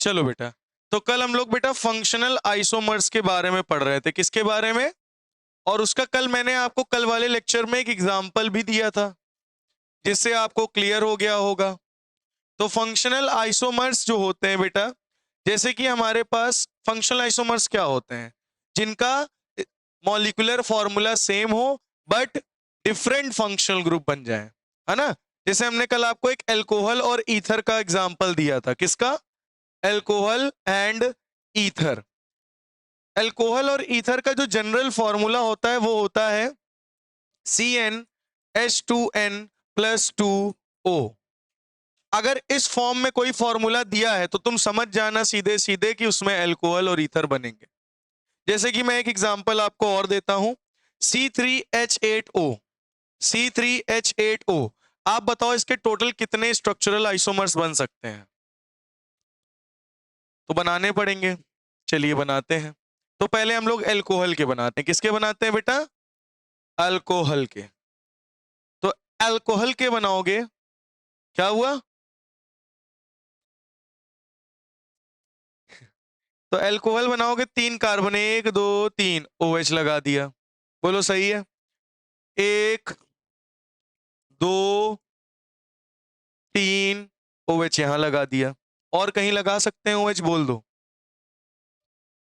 चलो बेटा, तो कल हम लोग बेटा फंक्शनल आइसोमर्स के बारे में पढ़ रहे थे। किसके बारे में? और उसका कल मैंने आपको कल वाले लेक्चर में एक एग्जाम्पल भी दिया था, जिससे आपको क्लियर हो गया होगा। तो फंक्शनल आइसोमर्स जो होते हैं बेटा, जैसे कि हमारे पास फंक्शनल आइसोमर्स क्या होते हैं, जिनका मॉलिक्यूलर फॉर्मूला सेम हो बट डिफरेंट फंक्शनल ग्रुप बन जाए, है ना। जैसे हमने कल आपको एक अल्कोहल और ईथर का एग्जाम्पल दिया था। किसका? Alcohol and ether. अल्कोहल और ईथर का जो जनरल फॉर्मूला होता है वो होता है CnH2n + 2O। अगर इस फॉर्म में कोई फॉर्मूला दिया है तो तुम समझ जाना सीधे सीधे कि उसमें अल्कोहल और ईथर बनेंगे। जैसे कि मैं एक एग्जांपल आपको और देता हूं, C3H8O। C3H8O, आप बताओ इसके टोटल कितने स्ट्रक्चरल आइसोमर्स बन सकते हैं? तो बनाने पड़ेंगे। चलिए बनाते हैं। तो पहले हम लोग अल्कोहल के बनाते हैं। किसके बनाते हैं बेटा? अल्कोहल के। तो अल्कोहल के बनाओगे, क्या हुआ? तो अल्कोहल बनाओगे, 3 कार्बन, 1 2 3, OH लगा दिया। बोलो सही है? 1 2 3, OH यहां लगा दिया। और कहीं लगा सकते हैं OH? बोल दो।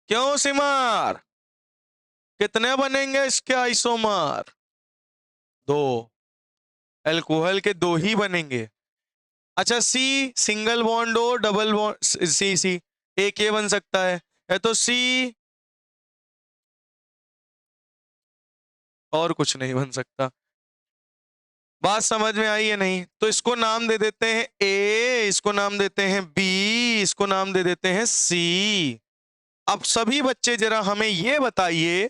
क्यों सिमार? कितने बनेंगे इसके आइसोमर? 2। अल्कोहल के 2 ही बनेंगे। अच्छा, सी सिंगल बॉन्ड हो, डबल बॉन्ड, सी एक ये बन सकता है, या तो सी और कुछ नहीं बन सकता। बात समझ में आई है नहीं? तो इसको नाम दे देते हैं ए, इसको नाम देते हैं बी, इसको नाम दे देते हैं सी। अब सभी बच्चे जरा हमें ये बताइए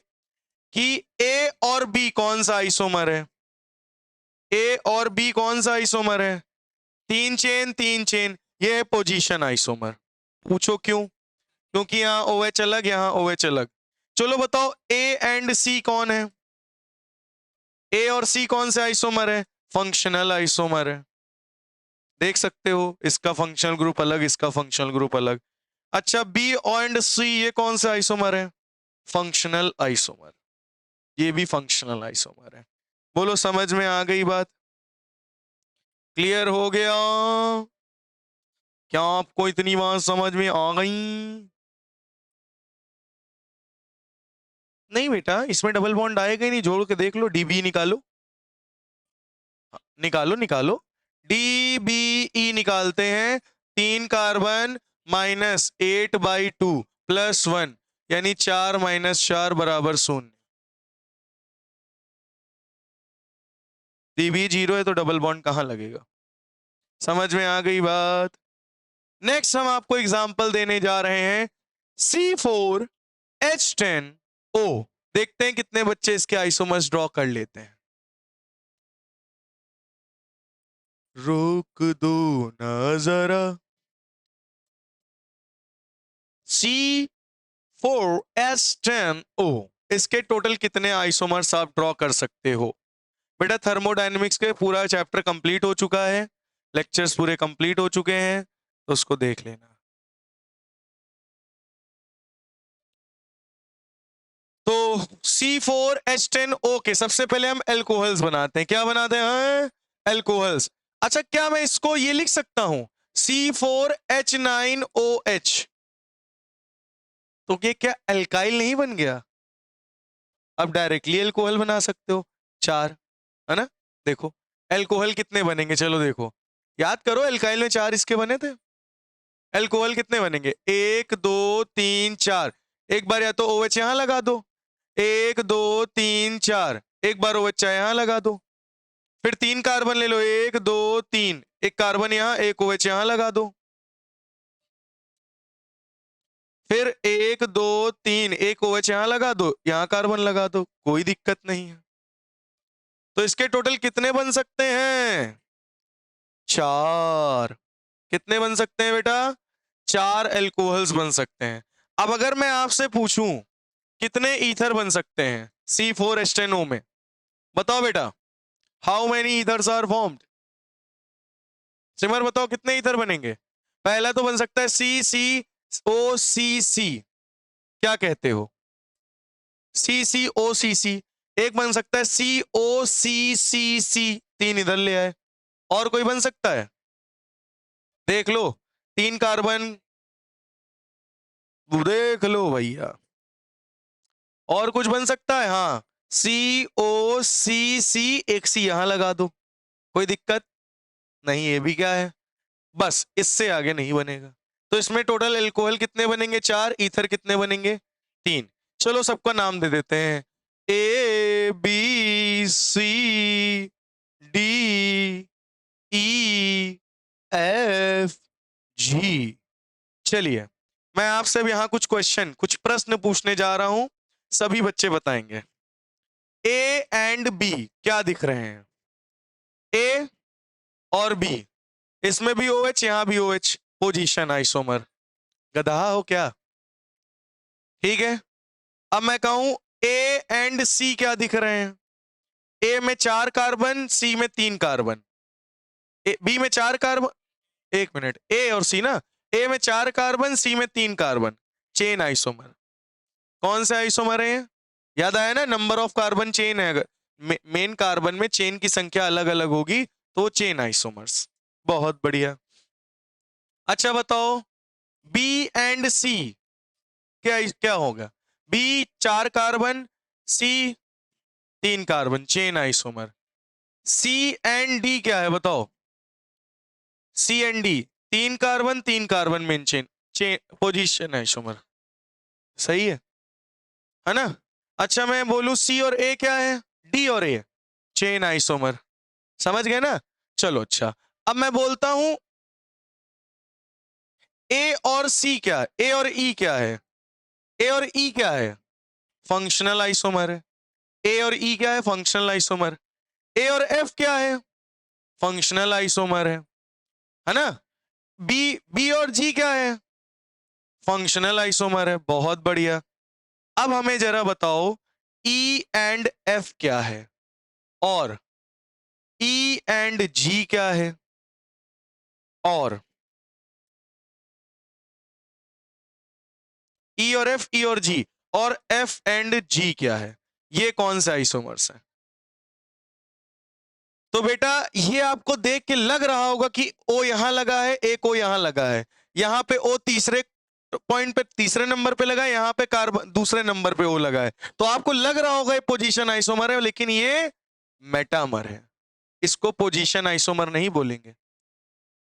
कि ए और बी कौन सा आइसोमर है? ए और बी कौन सा आइसोमर है? 3 चेन 3 चेन, ये है पोजीशन आइसोमर। पूछो क्यों? क्योंकि यहां OH अलग, यहां OH अलग। चलो बताओ, ए एंड सी कौन है? ए और सी कौन से आइसोमर है? फंक्शनल आइसोमर है। देख सकते हो, इसका फंक्शनल ग्रुप अलग, इसका फंक्शनल ग्रुप अलग। अच्छा, बी एंड सी ये कौन सा आइसोमर है? Functional isomer. ये भी फंक्शनल आइसोमर है। बोलो, समझ में आ गई बात? क्लियर हो गया? क्या आपको इतनी बात समझ में आ गई? नहीं बेटा, इसमें डबल बॉन्ड आएगा ही नहीं। जोड़ के देख लो, डीबी निकालो। निकालो निकालो, DBE निकालते हैं। 3 कार्बन -8/2 +1, यानी 4 - 4 = 0। DBE 0 है तो डबल बॉन्ड कहां लगेगा? समझ में आ गई बात? नेक्स्ट हम आपको एग्जांपल देने जा रहे हैं C4H10O। देखते हैं कितने बच्चे इसके आइसोमर्स ड्रॉ कर लेते हैं। रोक दो ना जरा। C4H10O, इसके टोटल कितने आइसोमर्स आप ड्रॉ कर सकते हो? बेटा, थर्मोडायनेमिक्स के पूरा चैप्टर कंप्लीट हो चुका है, लेक्चर्स पूरे कंप्लीट हो चुके हैं, तो उसको देख लेना। तो C4H10O के सबसे पहले हम एल्कोहल्स बनाते हैं। क्या बनाते हैं? एल्कोहल्स। अच्छा, क्या मैं इसको ये लिख सकता हूं, C4H9OH? तो ये क्या एल्काइल नहीं बन गया? अब डायरेक्टली एल्कोहल बना सकते हो, 4, है ना। देखो एल्कोहल कितने बनेंगे, चलो देखो, याद करो, एल्काइल में 4 इसके बने थे। एल्कोहल कितने बनेंगे? 1 2 3 4। एक बार या तो OH यहां लगा दो, 1 2 3 4, एक बार OH यहां लगा दो। फिर 3 कार्बन ले लो, 1 2 3, एक कार्बन यहां, एक OH यहां लगा दो। फिर 1 2 3, एक OH यहां लगा दो, यहां कार्बन लगा दो, कोई दिक्कत नहीं है। तो इसके टोटल कितने बन सकते हैं? 4। कितने बन सकते हैं बेटा? 4 एल्कोहल्स बन सकते हैं। अब अगर मैं आपसे पूछूं कितने ईथर बन सकते हैं C4H10O में, बताओ बेटा, how many ethers are formed? सिमर बताओ कितने ईथर बनेंगे? पहला तो बन सकता है C C OCC क्या कहते हो? CCOCC। एक बन सकता है COCCC, 3 इधर ले आए। और कोई बन सकता है? देख लो, 3 कार्बन, देख लो भैया। और कुछ बन सकता है? हाँ, COCC, एक सी यहां लगा दो, कोई दिक्कत नहीं। ये भी क्या है, बस इससे आगे नहीं बनेगा। तो इसमें टोटल एल्कोहल कितने बनेंगे? 4। ईथर कितने बनेंगे? 3। चलो सबका नाम दे देते हैं, ABCDEFG। चलिए, मैं आपसे अब यहां कुछ प्रश्न पूछने जा रहा हूं, सभी बच्चे बताएंगे। A एंड B क्या दिख रहे हैं? A और B, इसमें भी OH, यहां भी OH, पोजीशन आइसोमर। गधा हो क्या? ठीक है, अब मैं कहूं A एंड C क्या दिख रहे हैं? A में 4 कार्बन, C में 3 कार्बन। B में 4 कार्बन, एक मिनट, A और C ना, A में 4 कार्बन, C में 3 कार्बन, चेन आइसोमर। कौन से आइसोमर है? याद आया ना, नंबर ऑफ कार्बन चेन है। अगर मेन कार्बन में चेन की संख्या अलग अलग होगी तो चेन आइसोमर्स। बहुत बढ़िया। अच्छा बताओ, B एंड C क्या क्या होगा? B 4 carbon, C 3 carbon, chain isomer. C and D क्या है बताओ? C and D 3 carbon 3 carbon, main chain, position isomer. सही है ना? अच्छा मैं बोलूं C और A क्या है? D और A चेन आइसोमर। समझ गए ना? चलो अच्छा, अब मैं बोलता हूं A और C क्या है? A और E क्या है? A और E क्या है? फंक्शनल आइसोमर है। A और E क्या है? Functional isomer. A और F क्या है? फंक्शनल आइसोमर है ना? B और G क्या है? फंक्शनल आइसोमर है। बहुत बढ़िया। अब हमें जरा बताओ E एंड F क्या है और E एंड G क्या है और E और F, E और G और F एंड G क्या है? ये कौन से आइसोमर्स है? तो बेटा ये आपको देख के लग रहा होगा कि O यहां लगा है, एक O यहां लगा है, यहां पे O तीसरे पॉइंट पे, तीसरे नंबर पे लगा है, यहां पे कार्बन दूसरे नंबर पे O लगा है। तो आपको लग रहा होगा ये पोजीशन आइसोमर है, लेकिन ये मेटामर है। इसको पोजीशन आइसोमर नहीं बोलेंगे,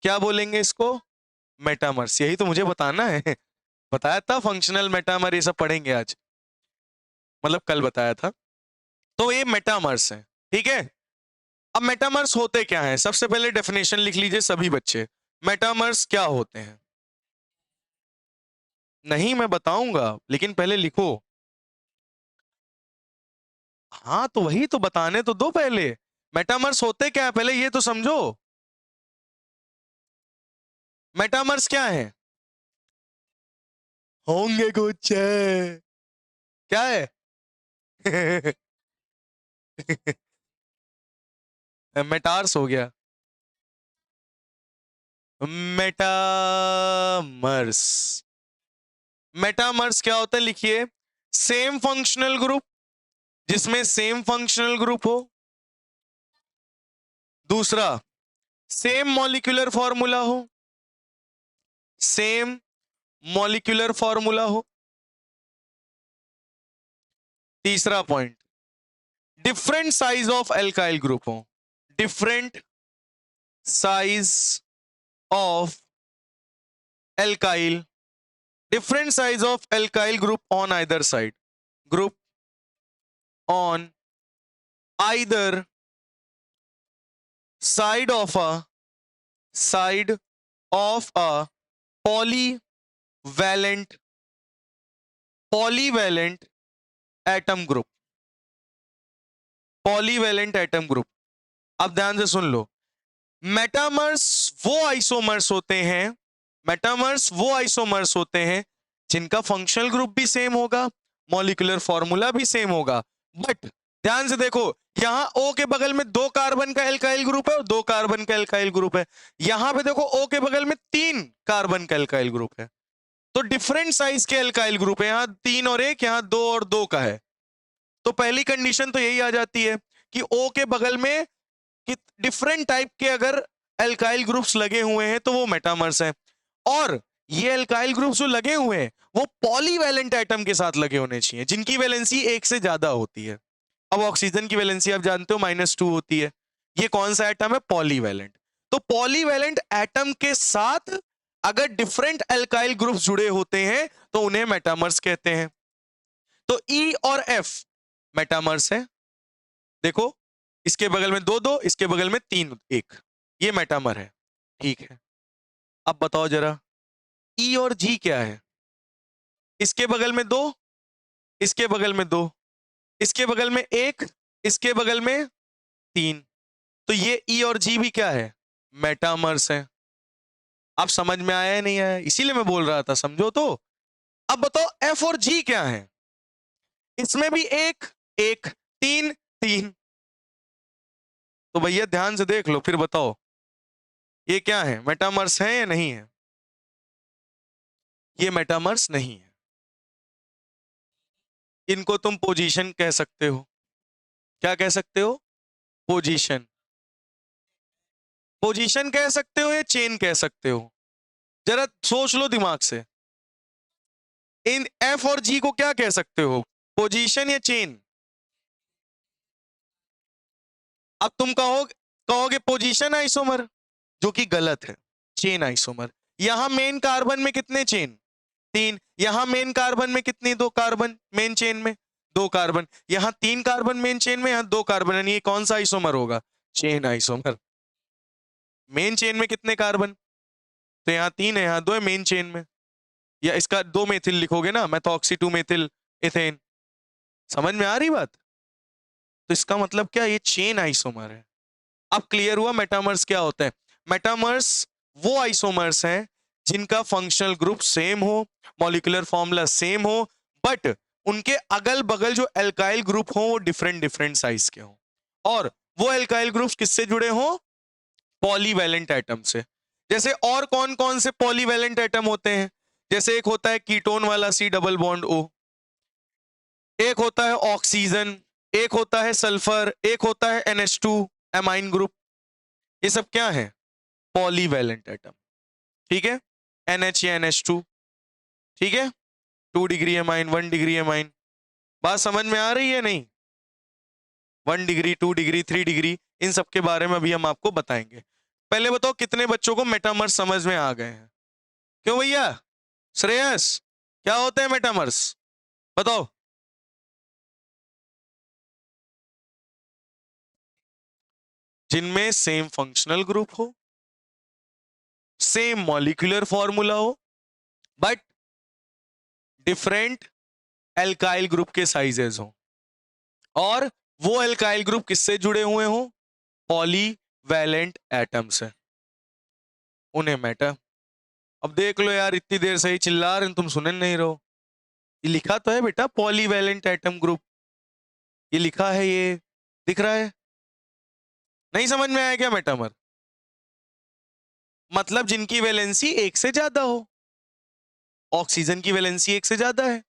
क्या बोलेंगे इसको? मेटामर्स। यही तो मुझे बताना है। बताया था फंक्शनल मेटामर, ये सब पढ़ेंगे आज, मतलब कल बताया था। तो ये मेटामर्स है, ठीक है। अब मेटामर्स होते क्या हैं? सबसे पहले डेफिनेशन लिख लीजिए सभी बच्चे। मेटामर्स क्या होते हैं? नहीं मैं बताऊंगा, लेकिन पहले लिखो। हाँ तो वही तो बताने तो दो पहले। मेटामर्स होते क्या है पहले ये तो समझो। मेटामर्स क्या है? होंगे कुछ क्या है? मेटार्स हो गया। मेटामर्स, मेटामर्स क्या होता है लिखिए, सेम फंक्शनल ग्रुप, जिसमें सेम फंक्शनल ग्रुप हो। दूसरा, सेम मॉलिक्यूलर फॉर्मूला हो, सेम मॉलिक्यूलर फॉर्मूला हो। तीसरा point, different size of alkyl group हो, different size of alkyl, different size of alkyl group on either side, group on either side of a polyvalent atom group, polyvalent atom group। अब ध्यान से सुन लो, metamers वो isomers होते हैं, metamers वो isomers होते हैं जिनका फंक्शनल ग्रुप भी सेम होगा, मॉलिक्यूलर फॉर्मूला भी सेम होगा। बट ध्यान से देखो, यहां O के बगल में 2 कार्बन का एल्काइल ग्रुप है और 2 कार्बन का एल्काइल ग्रुप है। यहां पे देखो O के बगल में 3 कार्बन का एल्काइल ग्रुप है। तो डिफरेंट साइज के अल्काइल ग्रुप है, यहां 3 और 1, यहां 2 और 2 का है। तो पहली कंडीशन तो यही आ जाती है कि O के बगल में कि डिफरेंट टाइप के अगर अल्काइल ग्रुप्स लगे हुए हैं तो वो मेटामर्स हैं। और ये अल्काइल ग्रुप्स जो लगे हुए हैं वो पॉलीवैलेंट एटम के साथ लगे होने चाहिए, जिनकी वैलेंसी 1 से ज्यादा होती है। अब ऑक्सीजन की वैलेंसी आप जानते हो -2 होती है। ये कौन सा एटम है? पॉलीवैलेंट। तो पॉलीवैलेंट एटम के साथ अगर डिफरेंट अल्काइल ग्रुप्स जुड़े होते हैं तो उन्हें मेटामर्स कहते हैं। तो E और F मेटामर्स है। देखो, इसके बगल में 2 2, इसके बगल में 3 1, ये मेटामर है। ठीक है, अब बताओ जरा E और G क्या है? इसके बगल में 2, इसके बगल में 2, इसके बगल में 1, इसके बगल में 3। तो ये E और G भी क्या है? मेटामर्स है। आप समझ में आया या नहीं आया? इसीलिए मैं बोल रहा था, समझो तो। अब बताओ F और G क्या है? इसमें भी 1 1 3 3। तो भैया ध्यान से देख लो, फिर बताओ ये क्या है? मेटामर्स है या नहीं है? ये मेटामर्स नहीं है। इनको तुम पोजीशन कह सकते हो। क्या कह सकते हो? पोजीशन। पोजीशन कह सकते हो या चेन कह सकते हो? जरा सोच लो दिमाग से। इन F और G को क्या कह सकते हो? पोजीशन या चेन? अब तुम कहोगे पोजीशन आइसोमर, जो कि गलत है। Chain isomer. यहां मेन कार्बन में कितने चेन? 3। यहां मेन कार्बन में कितनी? 2 कार्बन मेन चेन में, 2 कार्बन। यहां 3 कार्बन मेन चेन में, यहां 2 कार्बन, यानी ये कौन सा आइसोमर होगा? Chain isomer. मेन चेन में कितने कार्बन? तो यहां 3 है, यहां 2 है मेन चेन में। या इसका 2 मेथिल लिखोगे ना, मेथॉक्सी 2 मेथिल इथेन। समझ में आ रही बात? तो इसका मतलब क्या? ये चेन आइसोमर है। अब क्लियर हुआ मेटामर्स क्या होता है? मेटामर्स वो आइसोमर्स हैं जिनका फंक्शनल ग्रुप सेम हो, मॉलिक्यूलर फॉर्मूला सेम हो, बट उनके अगल बगल जो एल्काइल ग्रुप हो वो डिफरेंट डिफरेंट साइज के हो। और वो एल्काइल ग्रुप्स किससे जुड़े हो? पॉलीवैलेंट एटम से। जैसे और कौन कौन से पॉलीवैलेंट एटम होते हैं? जैसे एक होता है कीटोन वाला C डबल बॉन्ड O, एक होता है ऑक्सीजन, एक होता है सल्फर, एक होता है NH2 एमाइन ग्रुप। ये सब क्या है? Polyvalent atom. ठीक है, NH या NH2। ठीक है, 2 डिग्री एमाइन, 1 डिग्री एमाइन। बात समझ में आ रही है नहीं? 1 डिग्री, 2 डिग्री, 3 डिग्री, इन सब के बारे में अभी हम आपको बताएंगे। पहले बताओ कितने बच्चों को मेटामर्स समझ में आ गए हैं? क्यों भैया? श्रेयस, क्या होते हैं मेटामर्स? बताओ। जिनमें सेम फंक्शनल ग्रुप हो, सेम मॉलिक्यूलर फॉर्मूला हो, बट डिफरेंट एल्काइल ग्रुप के साइजेस हो, और वो एल्काइल ग्रुप किससे जुड़े हुए हो? पॉलीवैलेंट एटम से। उन्हें मेटा। अब देख लो यार, इतनी देर से ही चिल्ला रहे हैं, तुम सुन नहीं रहो। ये लिखा तो है बेटा, पॉलीवैलेंट एटम ग्रुप। ये लिखा है, ये दिख रहा है। नहीं समझ में आया क्या मेटामर? मतलब जिनकी वैलेंसी 1 से ज्यादा हो। ऑक्सीजन की वैलेंसी 1 से ज्यादा है।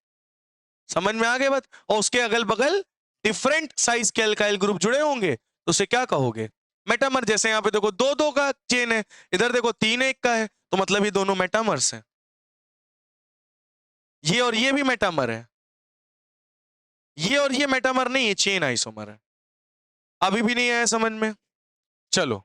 समझ में आ गई बात? और उसके अगल बगल डिफरेंट साइज के अल्काइल ग्रुप जुड़े होंगे तो उसे क्या कहोगे? मेटामर। जैसे यहाँ पे देखो 2 2 का चेन है, इधर देखो 3 1 का है, तो मतलब ये दोनों मेटामर्स हैं। ये और ये भी मेटामर है। ये और ये मेटामर नहीं है, चेन आइसोमर है। अभी भी नहीं आया समझ में? चलो,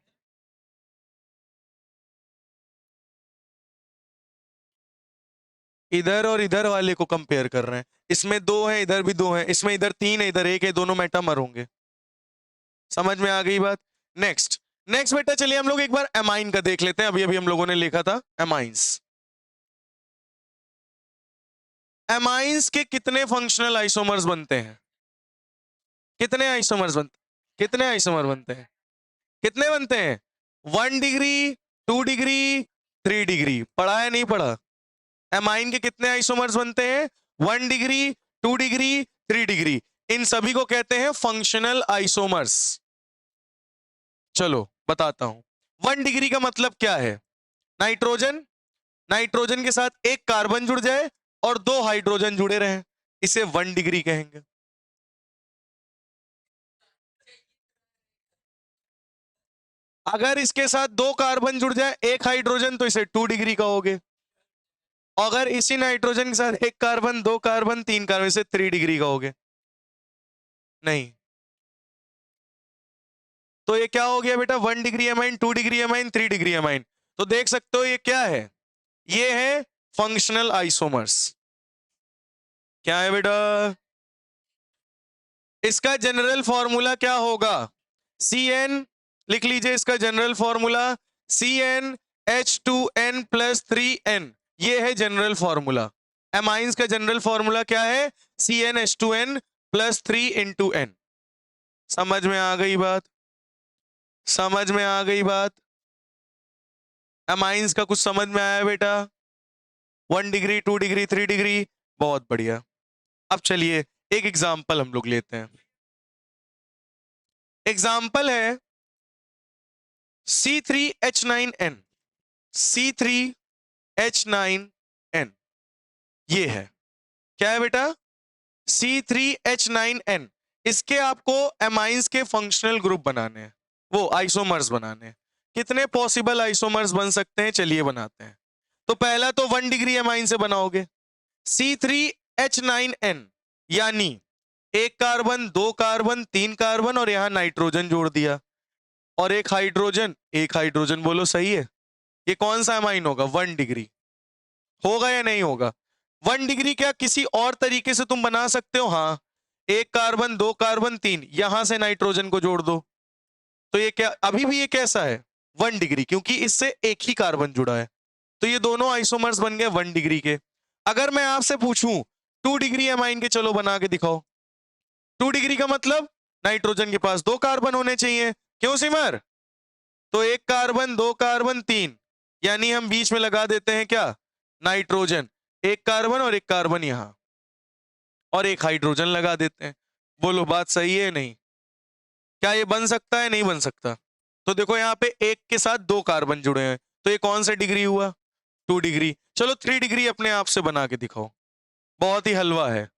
इधर और इधर वाले को कंपेयर कर रहे हैं। इसमें 2 है, इधर भी 2 है, इसमें इधर 3 है, इधर 1 है, दोनों मेटामर होंगे। समझ में आ गई बात? नेक्स्ट नेक्स्ट बेटा, चलिए हम लोग एक बार एमाइन का देख लेते हैं। अभी अभी हम लोगों ने लिखा था एमाइंस। एमाइंस के कितने फंक्शनल आइसोमर्स बनते हैं? कितने आइसोमर्स बनते कितने आइसोमर बनते हैं? कितने बनते हैं? 1 डिग्री, 2 डिग्री, 3 डिग्री। पढ़ा है नहीं पढ़ा? एमाइन के कितने आइसोमर्स बनते हैं? 1 डिग्री, 2 डिग्री, 3 डिग्री। इन सभी को कहते हैं फंक्शनल आइसोमर्स। चलो बताता हूं। 1 डिग्री का मतलब क्या है? नाइट्रोजन, नाइट्रोजन के साथ एक कार्बन जुड़ जाए और 2 हाइड्रोजन जुड़े रहें, इसे 1 डिग्री कहेंगे। अगर इसके साथ 2 कार्बन जुड़ जाए एक हाइड्रोजन तो इसे 2 डिग्री कहोगे। अगर इसी नाइट्रोजन के साथ एक कार्बन 2 कार्बन 3 कार्बन, इसे 3 डिग्री कहोगे। नहीं, तो ये क्या हो गया बेटा, 1 degree amine, 2 degree amine, 3 degree amine. तो देख सकते हो ये क्या है, ये है फंक्शनल आइसोमर्स। क्या है बेटा, इसका जनरल फॉर्मूला क्या होगा, CN, लिख लीजिए इसका जनरल फॉर्मूला, CnH2n + 3n, ये है जनरल फॉर्मूला। एमाइंस का जनरल फॉर्मूला क्या है, CnH2n + 3 × n। समझ में आ गई बात, समझ में आ गई बात, एमाइंस का कुछ समझ में आया बेटा, 1 डिग्री 2 डिग्री 3 डिग्री, बहुत बढ़िया। अब चलिए एक एग्जाम्पल हम लोग लेते हैं। एग्जाम्पल है C3H9n, C3H9n, ये है, क्या है बेटा, C3H9n। इसके आपको एमाइंस के फंक्शनल ग्रुप बनाने हैं, वो आइसोमर्स बनाने हैं। कितने पॉसिबल आइसोमर्स बन सकते हैं, चलिए बनाते हैं। तो पहला तो 1 डिग्री एमाइन से बनाओगे, C3H9n, यानी एक कार्बन 2 कार्बन 3 कार्बन और यहां नाइट्रोजन जोड़ दिया और एक हाइड्रोजन बोलो सही है। ये कौन सा एमाइन होगा, 1 डिग्री होगा या नहीं होगा। 1 डिग्री क्या किसी और तरीके से तुम बना सकते हो, हाँ, एक कार्बन 2 कार्बन 3, यहां से नाइट्रोजन को जोड़ दो, तो ये क्या, अभी भी ये कैसा है, 1 डिग्री, क्योंकि इससे एक ही कार्बन जुड़ा है। तो ये दोनों आइसोमर्स बन गए 1 डिग्री के। अगर मैं आपसे पूछूं 2 डिग्री एमाइन के, चलो बना के दिखाओ। 2 डिग्री का मतलब नाइट्रोजन के पास 2 कार्बन होने चाहिए, क्यों सिमर, तो एक कार्बन 2 कार्बन 3, यानी हम बीच में लगा देते हैं क्या, नाइट्रोजन, एक कार्बन और एक कार्बन यहां और एक हाइड्रोजन लगा देते हैं। बोलो बात सही है नहीं, क्या ये बन सकता है, नहीं बन सकता। तो देखो यहाँ पे एक के साथ 2 कार्बन जुड़े हैं, तो ये कौन सा डिग्री हुआ, 2 डिग्री। चलो 3 डिग्री अपने आप से बना के दिखाओ, बहुत ही हलवा है।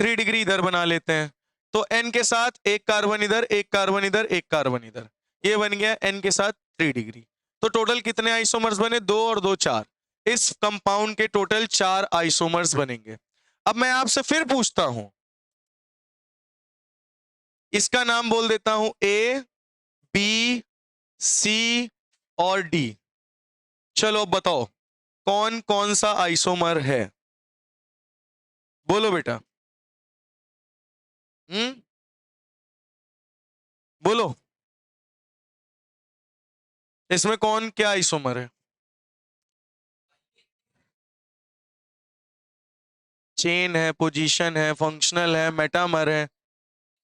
3 डिग्री इधर बना लेते हैं, तो n के साथ एक कार्बन इधर, एक कार्बन इधर, एक कार्बन इधर, ये बन गया n के साथ 3 डिग्री। तो टोटल कितने आइसोमर्स बने, 2 और 2 4। इस कंपाउंड के टोटल 4 आइसोमर्स बनेंगे। अब मैं आपसे फिर पूछता हूं, इसका नाम बोल देता हूं A, B, C और D। चलो बताओ कौन कौन सा आइसोमर है, बोलो बेटा, बोलो, इसमें कौन क्या आइसोमर है, चेन है, पोजीशन है, फंक्शनल है, मेटामर है,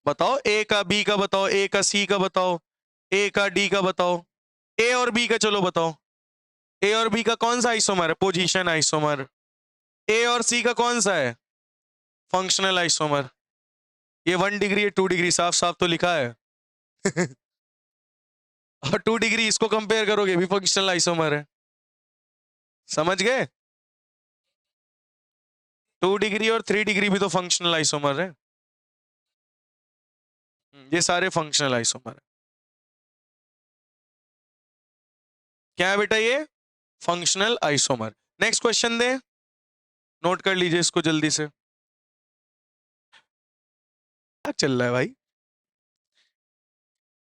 बताओ। ए का, बी का बताओ, ए का सी का बताओ, ए का डी का बताओ, ए और बी का चलो बताओ। ए और बी का कौन सा आइसोमर है, पोजीशन आइसोमर। ए और सी का कौन सा है, फंक्शनल आइसोमर। ये 1 डिग्री है, 2 डिग्री, साफ साफ तो लिखा है और 2 डिग्री इसको कंपेयर करोगे भी फंक्शनल आइसोमर है, समझ गए। 2 डिग्री और 3 डिग्री भी तो फंक्शनल आइसोमर है। ये सारे फंक्शनल आइसोमर है। क्या है बेटा, ये फंक्शनल आइसोमर। नेक्स्ट क्वेश्चन दे, नोट कर लीजिए इसको जल्दी से, क्या चल रहा है भाई।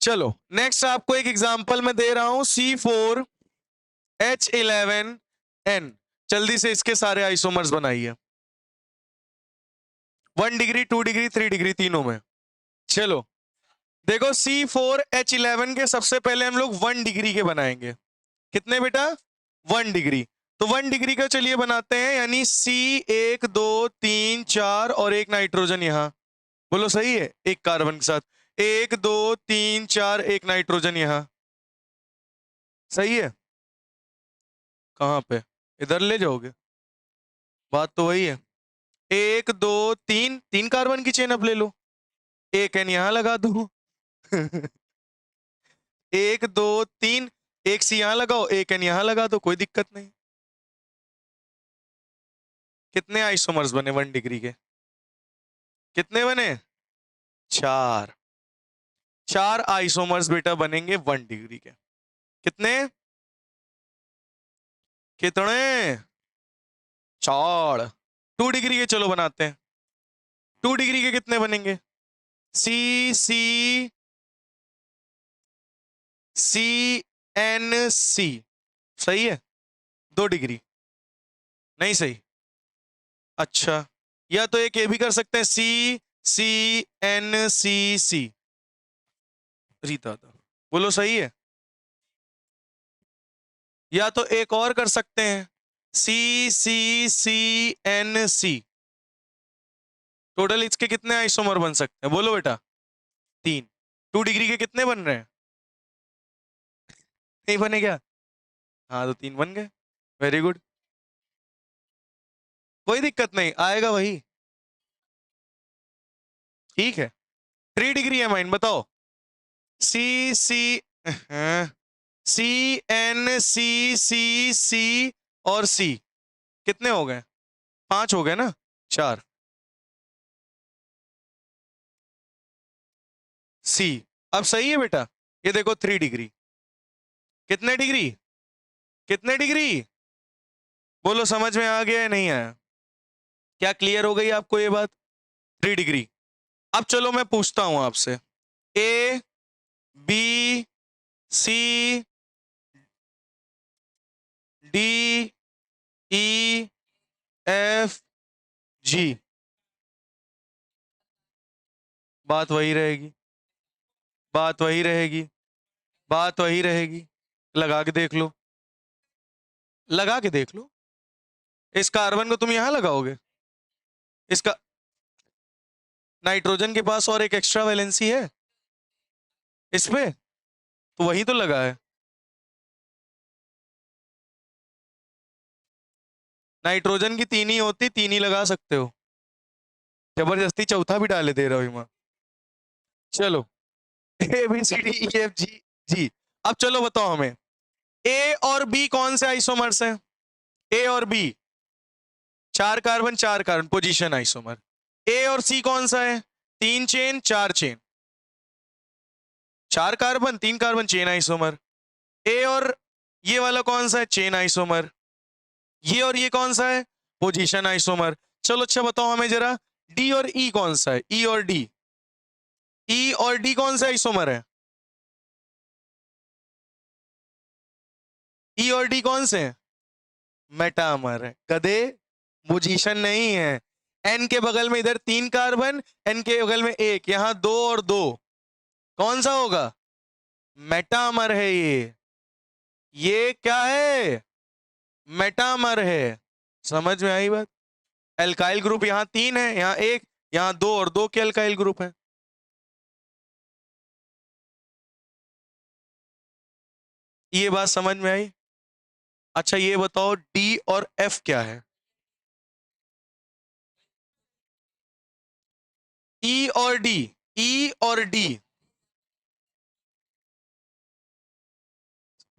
चलो नेक्स्ट आपको एक एग्जांपल मैं दे रहा हूं, C4H11n। जल्दी से इसके सारे आइसोमर्स बनाइए, 1 डिग्री 2 डिग्री 3 डिग्री तीनों में। चलो देखो C4H11 के सबसे पहले हम लोग 1 डिग्री के बनाएंगे। कितने बेटा, 1 डिग्री। तो 1 डिग्री का चलिए बनाते हैं, यानी C1 2 3 4 और एक नाइट्रोजन यहां, बोलो सही है, एक कार्बन के साथ 1 2 3 4, एक नाइट्रोजन यहां, सही है। कहां पे, इधर ले जाओगे, बात तो वही है। 1 2 3, 3 कार्बन की चेन अब ले लो, एक एन यहां लगा दो 1 2 3, एक सी यहां लगाओ, एक एन यहां लगा दो, कोई दिक्कत नहीं। कितने आइसोमर्स बने 1 डिग्री के? कितने बने? 4। 4 आइसोमर्स बेटा बनेंगे 1 डिग्री के। कितने? कितने? 4। 2 डिग्री के चलो बनाते हैं। 2 डिग्री के कितने बनेंगे? सी सी सी एन सी, सही है? 2 डिग्री नहीं सही? अच्छा, या तो एक ये भी कर सकते हैं, सी सी एन सी सी। रीता बोलो सही है? या तो एक और कर सकते हैं, सी सी सी एन सी। टोटल इसके कितने आइसोमर बन सकते हैं बोलो बेटा? 3। 2 डिग्री के कितने बन रहे हैं? नहीं बने क्या? हाँ तो 3 बन गए। वेरी गुड, कोई दिक्कत नहीं, आएगा वही। ठीक है, 3 डिग्री है माइन, बताओ। सी सी सी एन सी सी सी और सी कितने हो गए? 5 हो गए ना? 4 सी। अब सही है बेटा, ये देखो 3 डिग्री। कितने डिग्री? कितने डिग्री? बोलो समझ में आ गया या नहीं आया? क्या क्लियर हो गई आपको ये बात? 3 डिग्री। अब चलो मैं पूछता हूं आपसे, A B C D E F G. बात वही रहेगी, बात वही रहेगी, बात वही रहेगी। लगा के देख लो, लगा के देख लो। इस कार्बन को तुम यहां लगाओगे, इसका नाइट्रोजन के पास और एक एक्स्ट्रा वैलेंसी है इसमें, तो वही तो लगा है। नाइट्रोजन की 3 ही होती, 3 ही लगा सकते हो, जबरदस्ती चौथा भी डाले दे रहा हूं। चलो A B C D E F G जी। अब चलो बताओ हमें, ए और बी कौन से आइसोमर्स हैं? ए और B 4 carbon 4 carbon, position isomer. A और सी कौन सा है? 3 chain 4 chain, 4 carbon 3 carbon, chain isomer. A और ये वाला कौन सा है? Chain isomer. ये और ये कौन सा है? Position isomer. चलो अच्छा बताओ हमें जरा, डी और ई कौन सा है? ई और डी, ई और डी कौन सा आइसोमर है? ई और डी कौन से हैं? मेटामर है गधे, पोजीशन नहीं है। एन के बगल में इधर 3 कार्बन, एन के बगल में 1, यहां 2 और 2, कौन सा होगा? मेटामर है ये क्या है? मेटामर है। समझ में आई बात? एल्काइल ग्रुप यहां 3 है, यहां 1, यहां 2 और 2 के एल्काइल ग्रुप है। ये बात समझ में आई? अच्छा ये बताओ, डी और एफ क्या है? ई और डी, ई और डी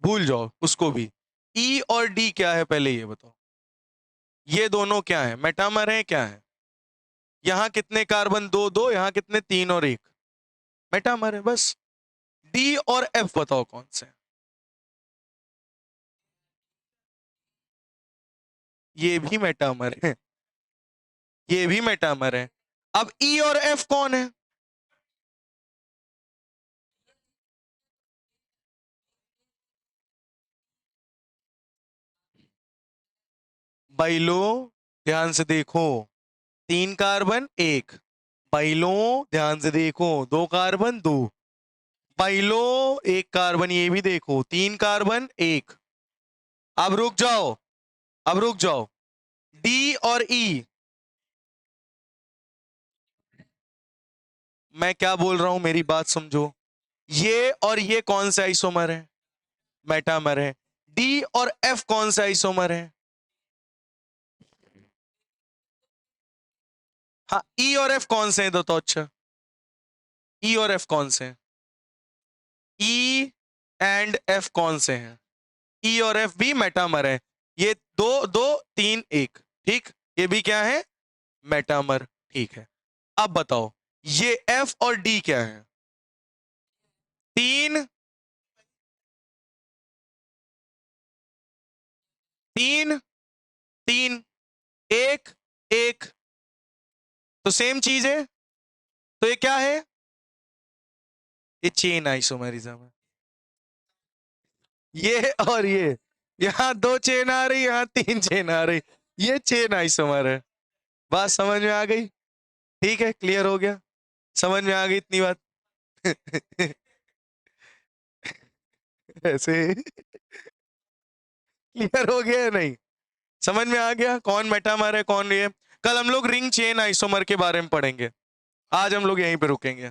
भूल जाओ उसको भी। ई और डी क्या है पहले ये बताओ? ये दोनों क्या है? मेटामर है क्या है? यहां कितने कार्बन? 2 2, यहां कितने? 3 और 1, मेटामर है बस। डी और एफ बताओ कौन से हैं? ये भी मेटामर है, ये भी मेटामर है। अब ई और एफ कौन है? बाइलो, ध्यान से देखो, 3 कार्बन 1, बाइलो ध्यान से देखो, 2 कार्बन 2, बाइलो 1 कार्बन, ये भी देखो 3 कार्बन 1। अब रुक जाओ, अब रुक जाओ, डी और ई, मैं क्या बोल रहा हूं मेरी बात समझो। ये और ये कौन सा आइसोमर है? मेटामर है। डी और एफ कौन सा आइसोमर है? हाँ, ई और एफ कौन से हैं तो अच्छा, ई और एफ कौन से हैं? ई एंड एफ कौन से हैं? ई और एफ भी मेटामर है। ये 2 2 3 1, ठीक, ये भी क्या है, मेटामर। ठीक है, अब बताओ ये F और D क्या है? तीन तीन तीन, एक एक, तो सेम चीज है, तो ये क्या है? ये चेन आइसोमेरिज्म है। ये और ये, यहां 2 चेन आ रही, यहां 3 चेन आ रही, ये चेन आइसोमर है। बात समझ में आ गई? ठीक है, क्लियर हो गया, समझ में आ गई इतनी बात? ऐसे क्लियर हो गया या नहीं? समझ में आ गया कौन मेटामर है कौन ये? कल हम लोग रिंग चेन आइसोमर के बारे में पढ़ेंगे, आज हम लोग यहीं पे रुकेंगे।